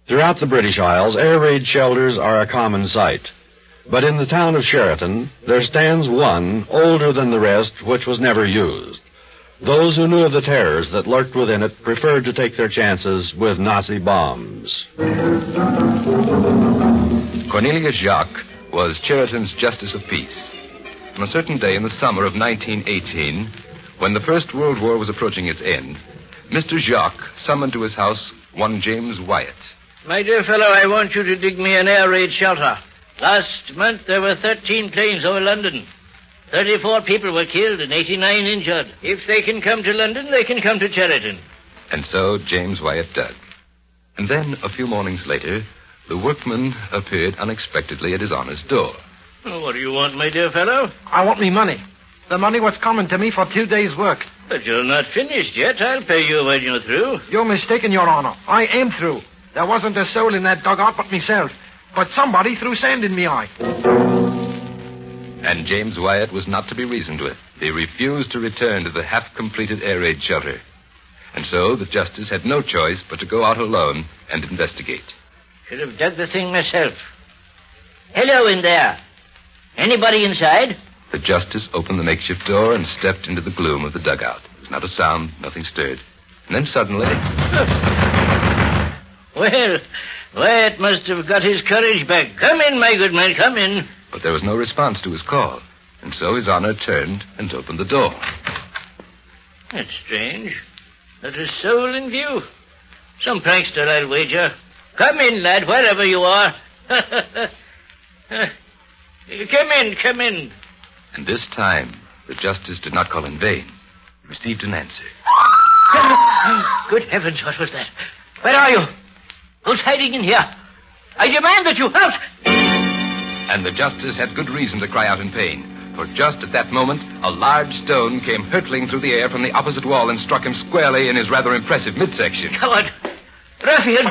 Throughout the British Isles, air raid shelters are a common sight. But in the town of Sheraton, there stands one, older than the rest, which was never used. Those who knew of the terrors that lurked within it preferred to take their chances with Nazi bombs. Cornelius Jacques was Sheraton's Justice of Peace. On a certain day in the summer of 1918, when the First World War was approaching its end, Mr. Jacques summoned to his house one James Wyatt. My dear fellow, I want you to dig me an air raid shelter. Last month there were 13 planes over London. 34 people were killed and 89 injured. If they can come to London, they can come to Sheraton. And so James Wyatt dug. And then, a few mornings later, the workman appeared unexpectedly at his honor's door. Oh, what do you want, my dear fellow? I want me money. The money what's coming to me for 2 days' work. But you're not finished yet. I'll pay you when you're through. You're mistaken, Your Honor. I am through. There wasn't a soul in that dugout but myself. But somebody threw sand in me eye. And James Wyatt was not to be reasoned with. He refused to return to the half-completed air raid shelter. And so the justice had no choice but to go out alone and investigate. Should have dug the thing myself. Hello in there. Anybody inside? The justice opened the makeshift door and stepped into the gloom of the dugout. There was not a sound, nothing stirred. And then suddenly... Well, Wyatt must have got his courage back. Come in, my good man, come in. But there was no response to his call. And so his honor turned and opened the door. That's strange. Not a soul in view. Some prankster, I'll wager. Come in, lad, wherever you are. Come in. And this time, the justice did not call in vain. He received an answer. Good heavens, what was that? Where are you? Who's hiding in here? I demand that you out! And the justice had good reason to cry out in pain, for just at that moment, a large stone came hurtling through the air from the opposite wall and struck him squarely in his rather impressive midsection. Coward! Ruffian!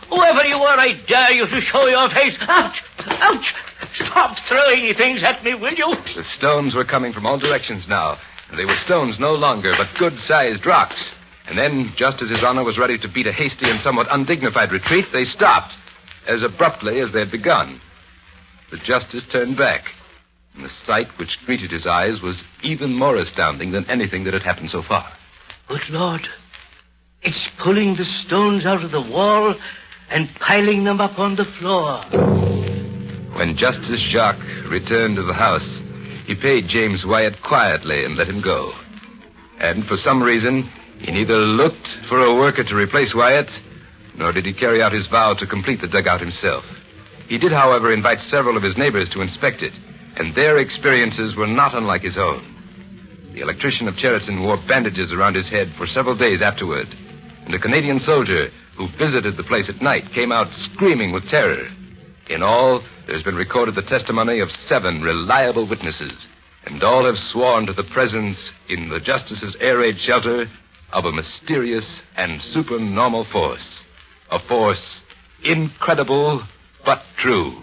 Whoever you are, I dare you to show your face. Ouch! Ouch! Stop throwing things at me, will you? The stones were coming from all directions now, and they were stones no longer, but good-sized rocks. And then, just as his honor was ready to beat a hasty and somewhat undignified retreat, they stopped, as abruptly as they had begun. The justice turned back, and the sight which greeted his eyes was even more astounding than anything that had happened so far. Good Lord, it's pulling the stones out of the wall and piling them up on the floor. When Justice Jacques returned to the house, he paid James Wyatt quietly and let him go. And for some reason, he neither looked for a worker to replace Wyatt, nor did he carry out his vow to complete the dugout himself. He did, however, invite several of his neighbors to inspect it, and their experiences were not unlike his own. The electrician of Sheraton wore bandages around his head for several days afterward, and a Canadian soldier who visited the place at night came out screaming with terror. In all, there's been recorded the testimony of 7 reliable witnesses, and all have sworn to the presence in the justice's air raid shelter of a mysterious and supernormal force. A force incredible but true.